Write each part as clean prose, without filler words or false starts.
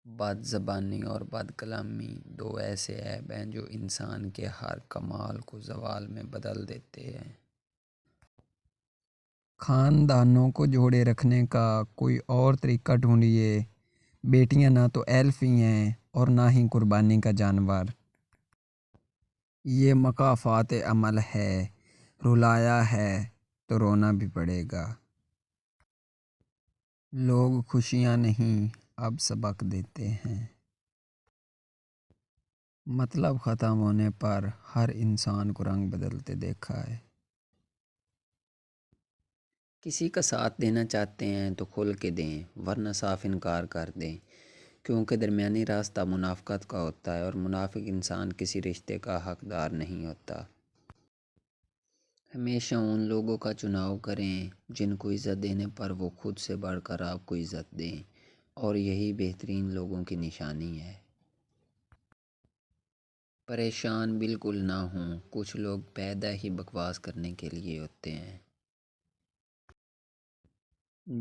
بد زبانی اور بد کلامی دو ایسے عیب ہیں جو انسان کے ہر کمال کو زوال میں بدل دیتے ہیں۔ خاندانوں کو جوڑے رکھنے کا کوئی اور طریقہ ڈھونڈیے۔ بیٹیاں نہ تو ایلف ہی ہیں اور نہ ہی قربانی کا جانور۔ یہ مکافات عمل ہے، رلایا ہے تو رونا بھی پڑے گا۔ لوگ خوشیاں نہیں اب سبق دیتے ہیں۔ مطلب ختم ہونے پر ہر انسان کو رنگ بدلتے دیکھا ہے۔ کسی کا ساتھ دینا چاہتے ہیں تو کھل کے دیں ورنہ صاف انکار کر دیں، کیونکہ درمیانی راستہ منافقت کا ہوتا ہے اور منافق انسان کسی رشتے کا حقدار نہیں ہوتا۔ ہمیشہ ان لوگوں کا چناؤ کریں جن کو عزت دینے پر وہ خود سے بڑھ کر آپ کو عزت دیں، اور یہی بہترین لوگوں کی نشانی ہے۔ پریشان بالکل نہ ہوں، کچھ لوگ پیدا ہی بکواس کرنے کے لیے ہوتے ہیں۔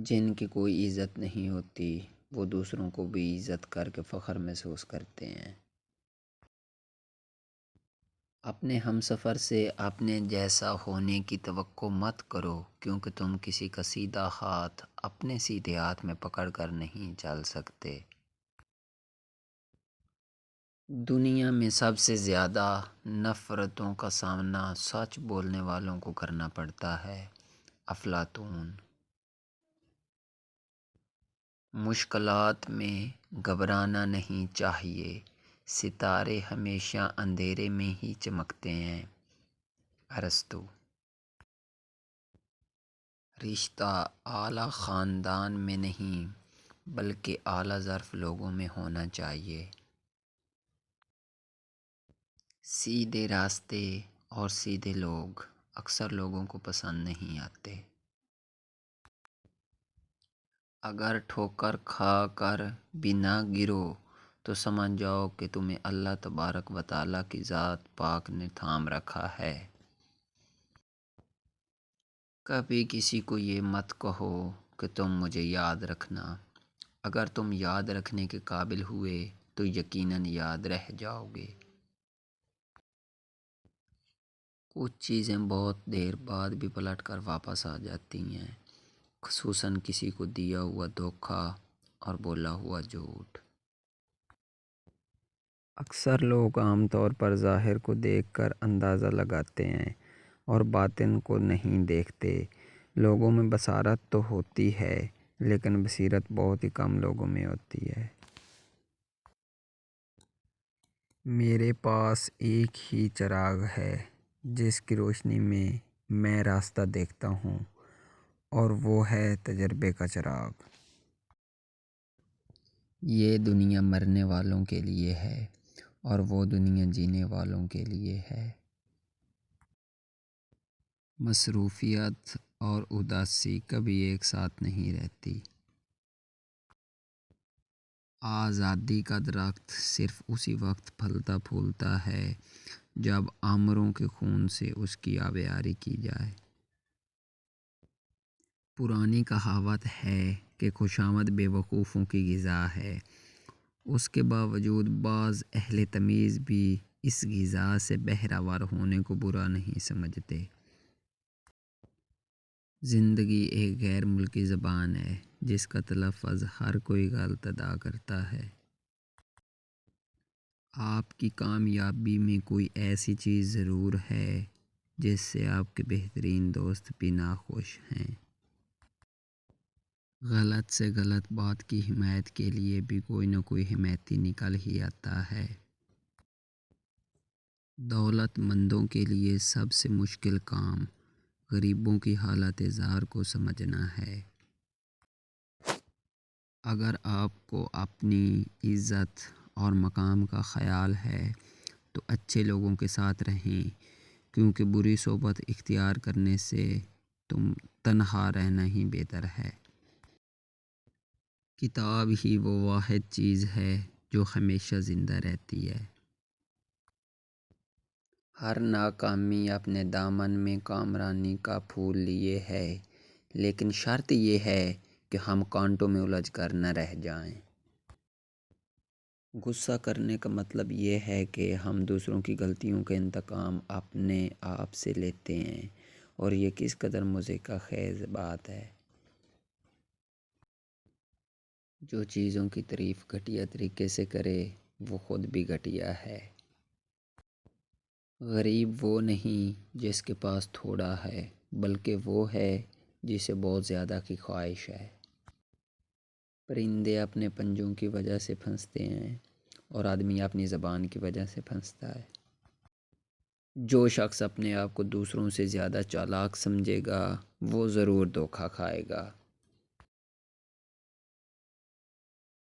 جن کی کوئی عزت نہیں ہوتی وہ دوسروں کو بھی عزت کر کے فخر محسوس کرتے ہیں۔ اپنے ہمسفر سے اپنے جیسا ہونے کی توقع مت کرو، کیونکہ تم کسی کا سیدھا ہاتھ اپنے سیدھے ہاتھ میں پکڑ کر نہیں چل سکتے۔ دنیا میں سب سے زیادہ نفرتوں کا سامنا سچ بولنے والوں کو کرنا پڑتا ہے۔ افلاطون۔ مشکلات میں گھبرانا نہیں چاہیے، ستارے ہمیشہ اندھیرے میں ہی چمکتے ہیں۔ ارسطو۔ رشتہ اعلیٰ خاندان میں نہیں بلکہ اعلیٰ ظرف لوگوں میں ہونا چاہیے۔ سیدھے راستے اور سیدھے لوگ اکثر لوگوں کو پسند نہیں آتے۔ اگر ٹھوکر کھا کر بھی نہ گرو تو سمجھ جاؤ کہ تمہیں اللہ تبارک و تعالیٰ کی ذات پاک نے تھام رکھا ہے۔ کبھی کسی کو یہ مت کہو کہ تم مجھے یاد رکھنا، اگر تم یاد رکھنے کے قابل ہوئے تو یقیناً یاد رہ جاؤ گے۔ کچھ چیزیں بہت دیر بعد بھی پلٹ کر واپس آ جاتی ہیں، خصوصاً کسی کو دیا ہوا دھوکہ اور بولا ہوا جھوٹ۔ اکثر لوگ عام طور پر ظاہر کو دیکھ کر اندازہ لگاتے ہیں اور باطن کو نہیں دیکھتے۔ لوگوں میں بصارت تو ہوتی ہے لیکن بصیرت بہت ہی کم لوگوں میں ہوتی ہے۔ میرے پاس ایک ہی چراغ ہے جس کی روشنی میں میں راستہ دیکھتا ہوں، اور وہ ہے تجربے کا چراغ۔ یہ دنیا مرنے والوں کے لیے ہے اور وہ دنیا جینے والوں کے لیے ہے۔ مصروفیت اور اداسی کبھی ایک ساتھ نہیں رہتی۔ آزادی کا درخت صرف اسی وقت پھلتا پھولتا ہے جب آمروں کے خون سے اس کی آبیاری کی جائے۔ پرانی کہاوت ہے کہ خوشامد بے وقوفوں کی غذا ہے، اس کے باوجود بعض اہل تمیز بھی اس غذا سے بہرہ ور ہونے کو برا نہیں سمجھتے۔ زندگی ایک غیر ملکی زبان ہے جس کا تلفظ ہر کوئی غلط ادا کرتا ہے۔ آپ کی کامیابی میں کوئی ایسی چیز ضرور ہے جس سے آپ کے بہترین دوست بھی ناخوش ہیں۔ غلط سے غلط بات کی حمایت کے لیے بھی کوئی نہ کوئی حمایتی نکل ہی آتا ہے۔ دولت مندوں کے لیے سب سے مشکل کام غریبوں کی حالت زار کو سمجھنا ہے۔ اگر آپ کو اپنی عزت اور مقام کا خیال ہے تو اچھے لوگوں کے ساتھ رہیں، کیونکہ بری صحبت اختیار کرنے سے تم تنہا رہنا ہی بہتر ہے۔ کتاب ہی وہ واحد چیز ہے جو ہمیشہ زندہ رہتی ہے۔ ہر ناکامی اپنے دامن میں کامرانی کا پھول لیے ہے، لیکن شرط یہ ہے کہ ہم کانٹوں میں الجھ کر نہ رہ جائیں۔ غصہ کرنے کا مطلب یہ ہے کہ ہم دوسروں کی غلطیوں کا انتقام اپنے آپ سے لیتے ہیں، اور یہ کس قدر مزے کا خیز بات ہے۔ جو چیزوں کی تعریف گھٹیا طریقے سے کرے وہ خود بھی گھٹیا ہے۔ غریب وہ نہیں جس کے پاس تھوڑا ہے، بلکہ وہ ہے جسے بہت زیادہ کی خواہش ہے۔ پرندے اپنے پنجوں کی وجہ سے پھنستے ہیں اور آدمی اپنی زبان کی وجہ سے پھنستا ہے۔ جو شخص اپنے آپ کو دوسروں سے زیادہ چالاک سمجھے گا وہ ضرور دھوکہ کھائے گا۔